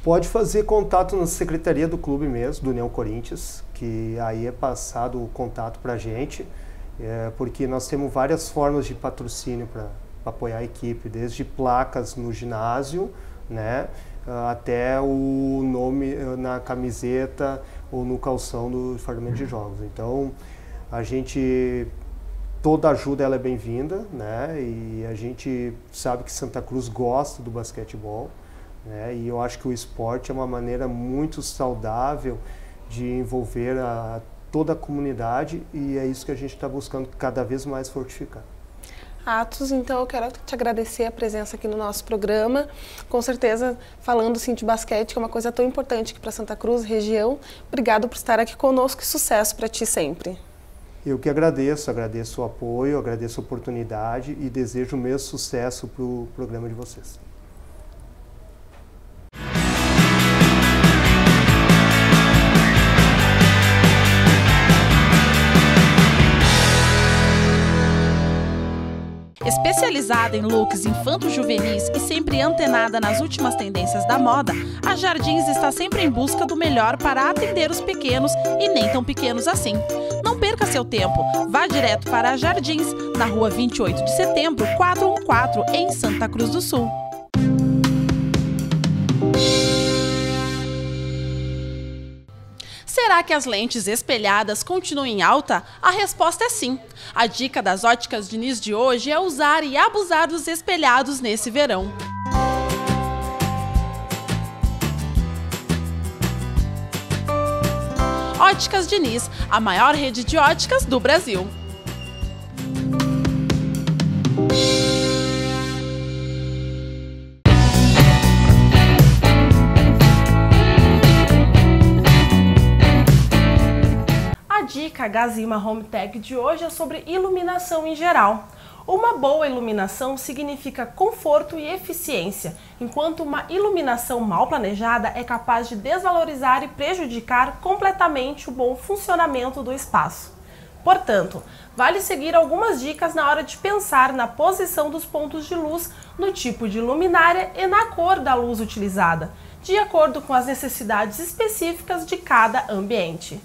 G: Pode fazer contato na secretaria do clube mesmo, do União Corinthians, que aí é passado o contato para a gente, porque nós temos várias formas de patrocínio para apoiar a equipe, desde placas no ginásio, né, até o nome na camiseta ou no calção do fardamento de jogos. Então, toda ajuda ela é bem-vinda, né, e a gente sabe que Santa Cruz gosta do basquetebol, né, e eu acho que o esporte é uma maneira muito saudável de envolver toda a comunidade, e é isso que a gente está buscando cada vez mais fortificar.
F: Atos, então eu quero te agradecer a presença aqui no nosso programa, com certeza falando sim de basquete, que é uma coisa tão importante aqui para Santa Cruz, região. Obrigado por estar aqui conosco e sucesso para ti sempre.
G: Eu que agradeço o apoio, agradeço a oportunidade e desejo o mesmo sucesso para o programa de vocês.
A: Especializada em looks infanto-juvenis e sempre antenada nas últimas tendências da moda, a Jardins está sempre em busca do melhor para atender os pequenos e nem tão pequenos assim. Não perca seu tempo, vá direto para a Jardins, na rua 28 de setembro, 414, em Santa Cruz do Sul. Será que as lentes espelhadas continuam em alta? A resposta é sim. A dica das Óticas Diniz de hoje é usar e abusar dos espelhados nesse verão. Óticas Diniz, a maior rede de óticas do Brasil. A Gazima Home Tech de hoje é sobre iluminação em geral. Uma boa iluminação significa conforto e eficiência, enquanto uma iluminação mal planejada é capaz de desvalorizar e prejudicar completamente o bom funcionamento do espaço. Portanto, vale seguir algumas dicas na hora de pensar na posição dos pontos de luz, no tipo de luminária e na cor da luz utilizada, de acordo com as necessidades específicas de cada ambiente.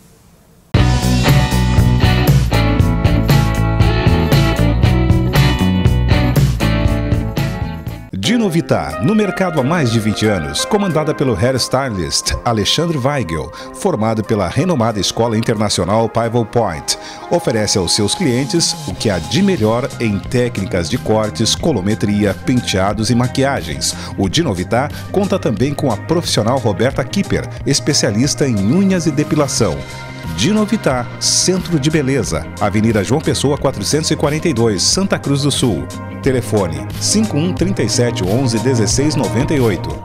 E: Dinovita, no mercado há mais de 20 anos, comandada pelo hairstylist Alexandre Weigel, formado pela renomada Escola Internacional Pivot Point, oferece aos seus clientes o que há de melhor em técnicas de cortes, colometria, penteados e maquiagens. O Dinovita conta também com a profissional Roberta Kipper, especialista em unhas e depilação. Dinovita, Centro de Beleza, Avenida João Pessoa 442, Santa Cruz do Sul. Telefone 51 37 11 16 98.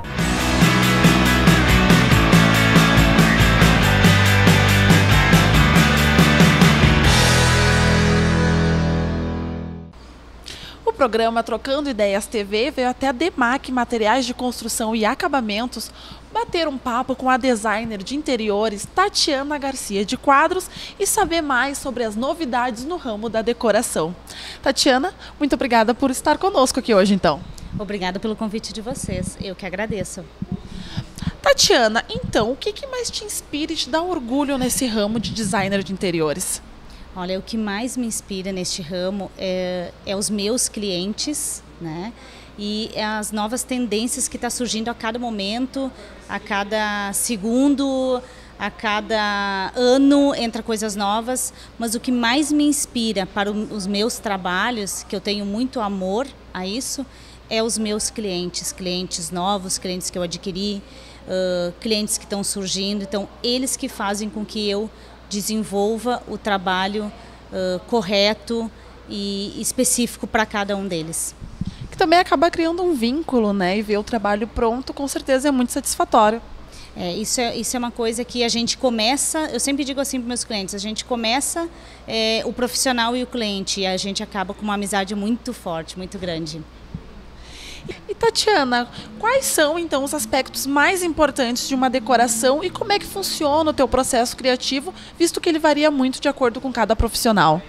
A: O programa Trocando Ideias TV veio até a Demac Materiais de Construção e Acabamentos bater um papo com a designer de interiores Tatiana Garcia de Quadros e saber mais sobre as novidades no ramo da decoração. Tatiana, muito obrigada por estar conosco aqui hoje, então.
H: Obrigada pelo convite de vocês, eu que agradeço.
A: Tatiana, então, o que mais te inspira e te dá orgulho nesse ramo de designer de interiores?
H: Olha, o que mais me inspira neste ramo é os meus clientes, né? E as novas tendências que estão surgindo a cada momento, a cada segundo, a cada ano entra coisas novas. Mas o que mais me inspira para os meus trabalhos, que eu tenho muito amor a isso, é os meus clientes, clientes novos, clientes que eu adquiri, clientes que estão surgindo. Então, eles que fazem com que eu desenvolva o trabalho correto e específico para cada um deles.
A: que também acaba criando um vínculo, né? E ver o trabalho pronto, com certeza é muito satisfatório.
H: Isso é uma coisa que a gente começa, eu sempre digo assim para meus clientes, a gente começa o profissional e o cliente, e a gente acaba com uma amizade muito forte, muito grande.
A: E Tatiana, quais são então os aspectos mais importantes de uma decoração e como é que funciona o teu processo criativo, visto que ele varia muito de acordo com cada profissional?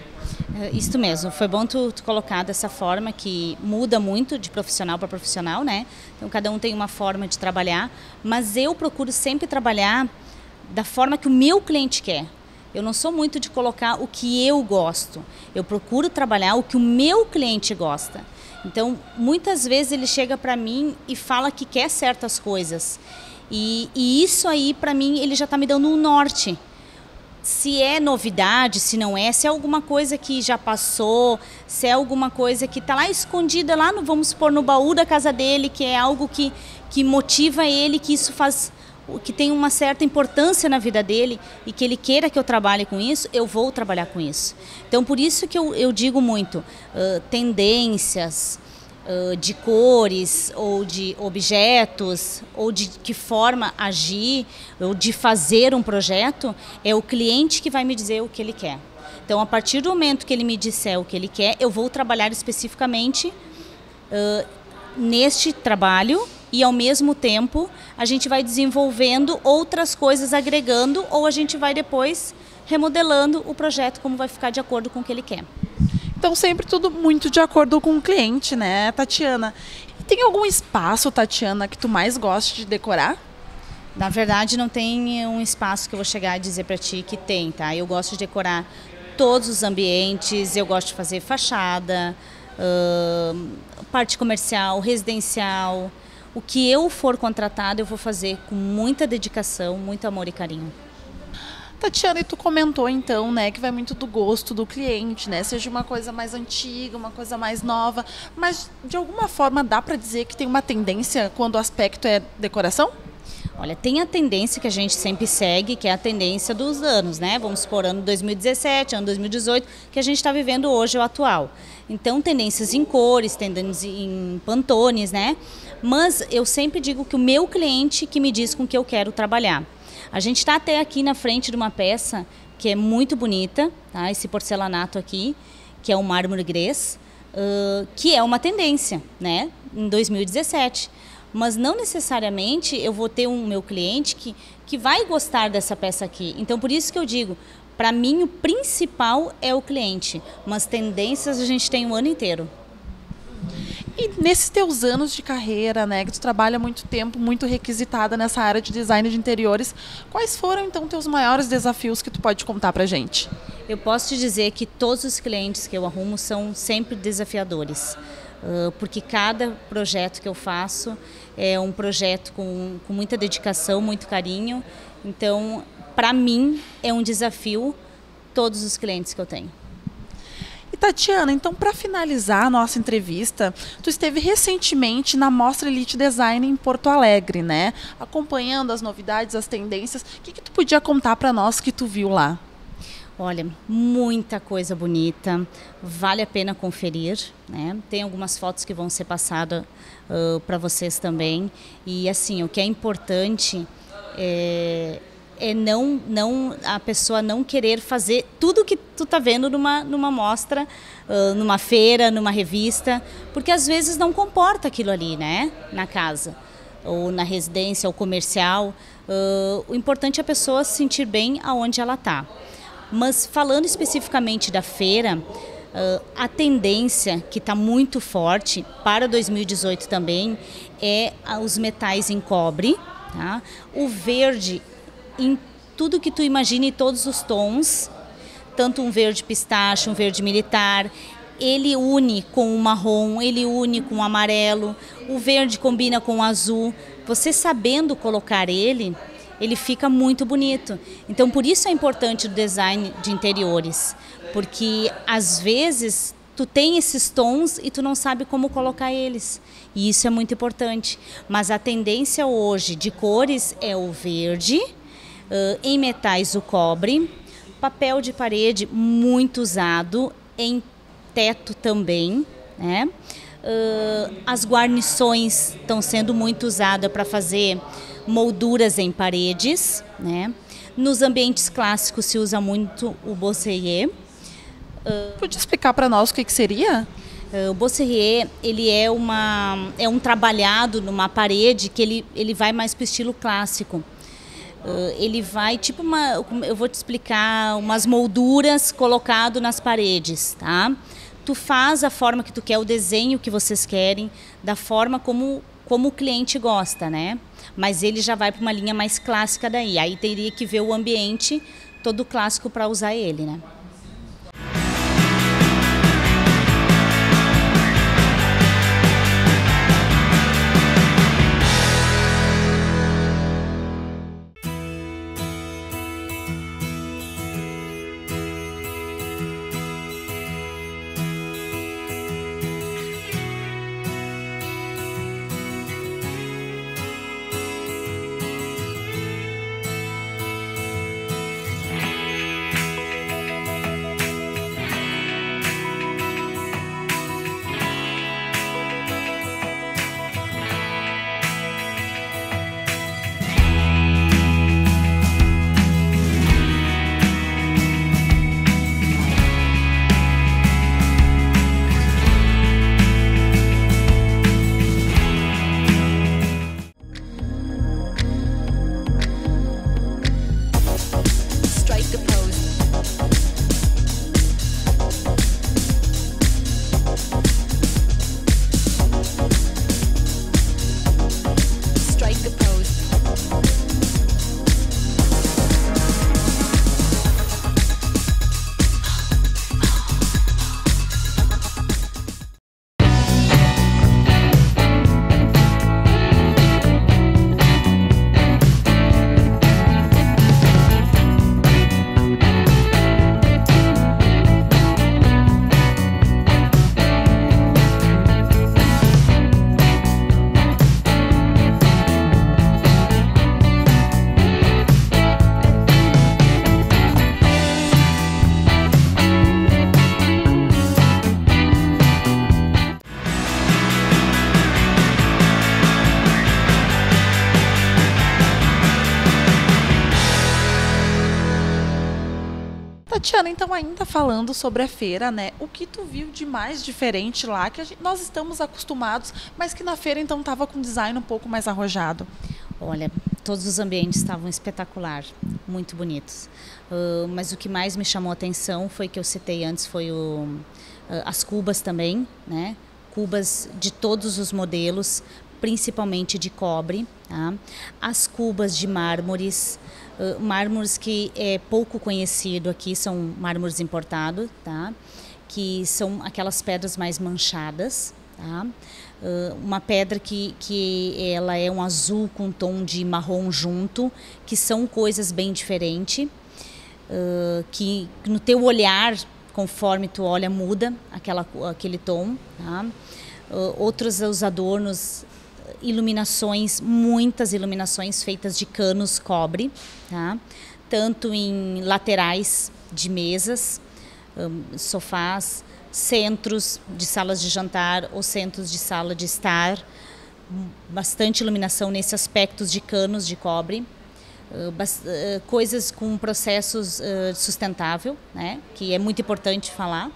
H: Isso mesmo, foi bom tu colocar dessa forma, que muda muito de profissional para profissional, né? Então cada um tem uma forma de trabalhar, mas eu procuro sempre trabalhar da forma que o meu cliente quer. Eu não sou muito de colocar o que eu gosto, eu procuro trabalhar o que o meu cliente gosta. Então muitas vezes ele chega para mim e fala que quer certas coisas, e isso aí para mim ele já está me dando um norte. Se é novidade, se não é, se é alguma coisa que já passou, se é alguma coisa que está lá escondida, lá no, vamos supor, no baú da casa dele, que é algo que motiva ele, que isso faz, que tem uma certa importância na vida dele e que ele queira que eu trabalhe com isso, eu vou trabalhar com isso. Então, por isso que eu digo muito, tendências, de cores ou de objetos ou de que forma agir ou de fazer um projeto, é o cliente que vai me dizer o que ele quer. Então, a partir do momento que ele me disser o que ele quer, eu vou trabalhar especificamente neste trabalho, e ao mesmo tempo a gente vai desenvolvendo outras coisas, agregando, ou a gente vai depois remodelando o projeto como vai ficar de acordo com o que ele quer.
A: Então sempre tudo muito de acordo com o cliente, né, Tatiana? E tem algum espaço, Tatiana, que tu mais goste de decorar?
H: Na verdade não tem um espaço que eu vou chegar a dizer para ti que tem, tá? Eu gosto de decorar todos os ambientes, eu gosto de fazer fachada, parte comercial, residencial. O que eu for contratada eu vou fazer com muita dedicação, muito amor e carinho.
A: Tatiana, e tu comentou então, né, que vai muito do gosto do cliente, né, seja uma coisa mais antiga, uma coisa mais nova, mas de alguma forma dá para dizer que tem uma tendência quando o aspecto é decoração?
H: Olha, tem a tendência que a gente sempre segue, que é a tendência dos anos, né? Vamos supor, ano 2017, ano 2018, que a gente está vivendo hoje, o atual. Então, tendências em cores, tendências em pantones, né? Mas eu sempre digo que o meu cliente que me diz com que eu quero trabalhar. A gente está até aqui na frente de uma peça que é muito bonita, tá? Esse porcelanato aqui, que é o mármore grés, que é uma tendência, né? Em 2017. Mas não necessariamente eu vou ter um meu cliente que vai gostar dessa peça aqui. Então, por isso que eu digo, para mim o principal é o cliente, mas tendências a gente tem o ano inteiro.
A: E nesses teus anos de carreira, né, que tu trabalha há muito tempo, muito requisitada nessa área de design de interiores, quais foram então teus maiores desafios que tu pode contar pra gente?
H: Eu posso te dizer que todos os clientes que eu arrumo são sempre desafiadores. Porque cada projeto que eu faço é um projeto com muita dedicação, muito carinho. Então, para mim, é um desafio todos os clientes que eu tenho.
A: E Tatiana, então para finalizar a nossa entrevista, tu esteve recentemente na Mostra Elite Design em Porto Alegre, né? Acompanhando as novidades, as tendências. O que tu podia contar para nós que tu viu lá?
H: Olha, muita coisa bonita, vale a pena conferir, né? Tem algumas fotos que vão ser passadas para vocês também. E assim, o que é importante é não a pessoa não querer fazer tudo que tu tá vendo numa mostra, numa feira, numa revista, porque às vezes não comporta aquilo ali, né? Na casa, ou na residência, ou comercial. O importante é a pessoa se sentir bem aonde ela está. Mas falando especificamente da feira, a tendência que está muito forte para 2018 também é os metais em cobre, tá? O verde em tudo que tu imagine, todos os tons, tanto um verde pistache, um verde militar, ele une com o marrom, ele une com o amarelo, o verde combina com o azul. Você sabendo colocar ele fica muito bonito. Então, por isso é importante o design de interiores, porque às vezes tu tem esses tons e tu não sabe como colocar eles, e isso é muito importante. Mas a tendência hoje de cores é o verde, em metais o cobre, papel de parede muito usado, em teto também, né? As guarnições estão sendo muito usadas para fazer molduras em paredes, né? Nos ambientes clássicos se usa muito o Bosserier.
A: Podia explicar para nós o que seria?
H: O Bosserier, ele é um trabalhado numa parede que ele vai mais para o estilo clássico. Ele vai tipo eu vou te explicar, umas molduras colocado nas paredes, tá? Tu faz a forma que tu quer, o desenho que vocês querem, da forma como o cliente gosta, né? Mas ele já vai para uma linha mais clássica daí. Aí teria que ver o ambiente todo clássico para usar ele, né?
A: Tatiana, então ainda falando sobre a feira, né? O que tu viu de mais diferente lá, que nós estamos acostumados, mas que na feira então estava com um design um pouco mais arrojado?
H: Olha, todos os ambientes estavam espetacular, muito bonitos. Mas o que mais me chamou a atenção foi que eu citei antes, foi as cubas também, né? Cubas de todos os modelos, principalmente de cobre, tá? As cubas de mármores, mármores que é pouco conhecido aqui, são mármores importados, tá? Que são aquelas pedras mais manchadas, tá? Uma pedra que ela é um azul com tom de marrom junto, que são coisas bem diferentes, que no teu olhar, conforme tu olha, muda aquele tom, tá? Outros os adornos, iluminações, muitas iluminações feitas de canos cobre, tá? Tanto em laterais de mesas, sofás, centros de salas de jantar ou centros de sala de estar, bastante iluminação nesse aspectos de canos de cobre, coisas com processos sustentável, né? Que é muito importante falar.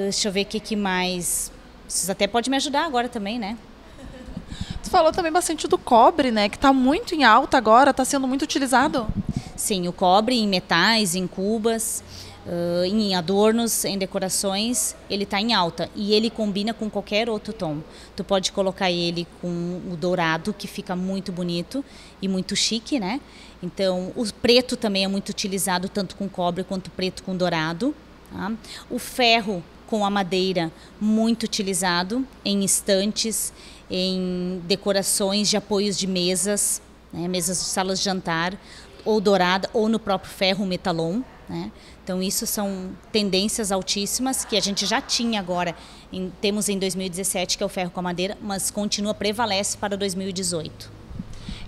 H: Deixa eu ver o que mais. Vocês até podem me ajudar agora também, né?
A: Tu falou também bastante do cobre, né? Que está muito em alta agora, está sendo muito utilizado.
H: Sim, o cobre em metais, em cubas, em adornos, em decorações, ele está em alta. E ele combina com qualquer outro tom. Tu pode colocar ele com o dourado, que fica muito bonito e muito chique, né? Então, o preto também é muito utilizado, tanto com cobre quanto preto com dourado. Tá? O ferro com a madeira, muito utilizado em estantes, em decorações de apoios de mesas, né? Mesas de salas de jantar, ou dourada, ou no próprio ferro metalon, né? Então isso são tendências altíssimas que a gente já tinha agora, temos em 2017, que é o ferro com a madeira, mas prevalece para 2018.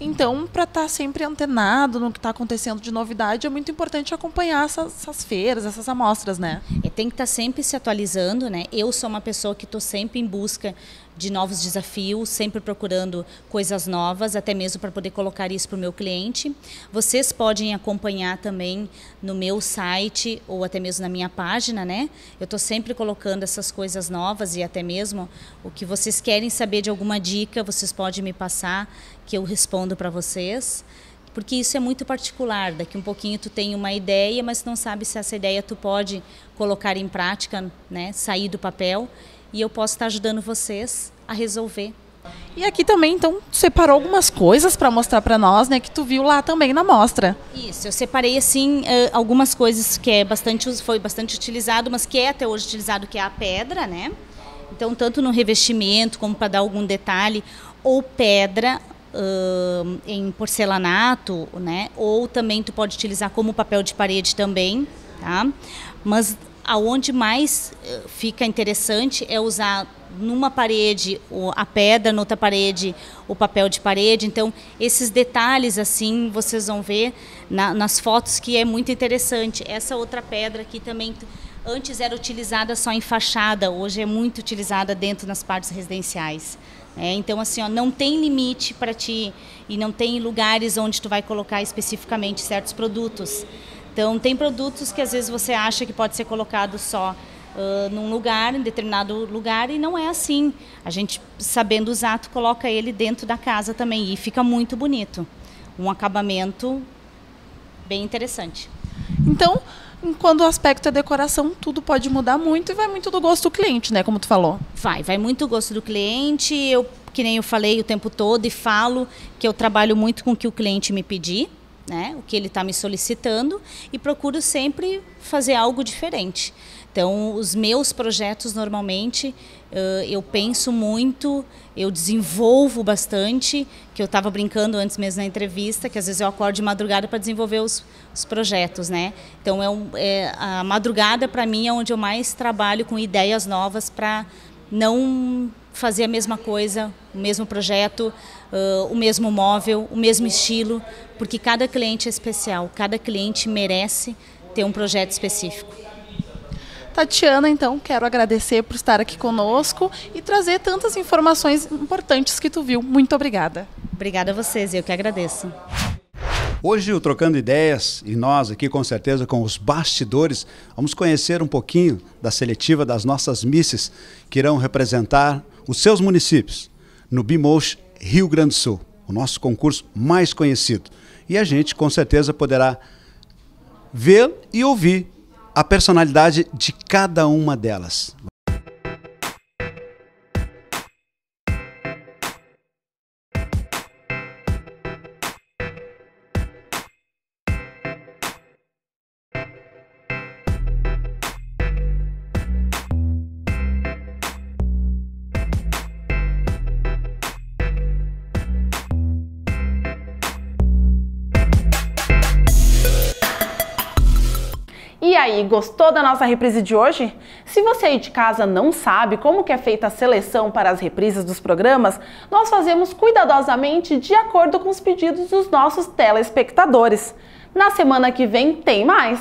F: Então, para estar sempre antenado no que está acontecendo de novidade, é muito importante acompanhar essas feiras, essas amostras, né?
H: Tem que estar sempre se atualizando, né? Eu sou uma pessoa que estou sempre em busca de novos desafios, sempre procurando coisas novas, até mesmo para poder colocar isso para o meu cliente. Vocês podem acompanhar também no meu site ou até mesmo na minha página, né? Eu estou sempre colocando essas coisas novas e até mesmo o que vocês querem saber de alguma dica, vocês podem me passar, que eu respondo para vocês. Porque isso é muito particular, daqui um pouquinho tu tem uma ideia, mas não sabe se essa ideia tu pode colocar em prática, né? Sair do papel. E eu posso estar ajudando vocês a resolver.
F: E aqui também, então, tu separou algumas coisas para mostrar para nós, né, que tu viu lá também na mostra.
H: Isso, eu separei, assim, algumas coisas que foi bastante utilizado, mas que é até hoje utilizado, que é a pedra, né? Então, tanto no revestimento, como para dar algum detalhe, ou pedra em porcelanato, né? Ou também tu pode utilizar como papel de parede também, tá? Mas aonde mais fica interessante é usar numa parede a pedra, noutra parede o papel de parede. Então, esses detalhes, assim, vocês vão ver nas fotos, que é muito interessante. Essa outra pedra aqui também, antes era utilizada só em fachada, hoje é muito utilizada dentro das partes residenciais. Então, assim, ó, não tem limite para ti e não tem lugares onde tu vai colocar especificamente certos produtos. Então, tem produtos que às vezes você acha que pode ser colocado só num lugar, em determinado lugar, e não é assim. A gente, sabendo usar, tu coloca ele dentro da casa também e fica muito bonito. Um acabamento bem interessante.
F: Então, quando o aspecto é decoração, tudo pode mudar muito e vai muito do gosto do cliente, né? Como tu falou.
H: Vai muito do gosto do cliente. Eu, que nem eu falei o tempo todo e falo, que eu trabalho muito com o que o cliente me pedir, né, o que ele está me solicitando, e procuro sempre fazer algo diferente. Então, os meus projetos, normalmente, eu penso muito, eu desenvolvo bastante, que eu estava brincando antes mesmo na entrevista, que às vezes eu acordo de madrugada para desenvolver os projetos, né? Então, a madrugada, para mim, é onde eu mais trabalho com ideias novas para não fazer a mesma coisa, o mesmo projeto, o mesmo móvel, o mesmo estilo, porque cada cliente é especial, cada cliente merece ter um projeto específico.
F: Tatiana, então, quero agradecer por estar aqui conosco e trazer tantas informações importantes que tu viu. Muito obrigada.
H: Obrigada a vocês, eu que agradeço.
I: Hoje, o Trocando Ideias, e nós aqui com certeza com os bastidores, vamos conhecer um pouquinho da seletiva das nossas misses que irão representar os seus municípios no BMOS Rio Grande do Sul, o nosso concurso mais conhecido. E a gente com certeza poderá ver e ouvir a personalidade de cada uma delas.
A: E aí, gostou da nossa reprise de hoje? Se você aí de casa não sabe como que é feita a seleção para as reprises dos programas, nós fazemos cuidadosamente de acordo com os pedidos dos nossos telespectadores. Na semana que vem tem mais!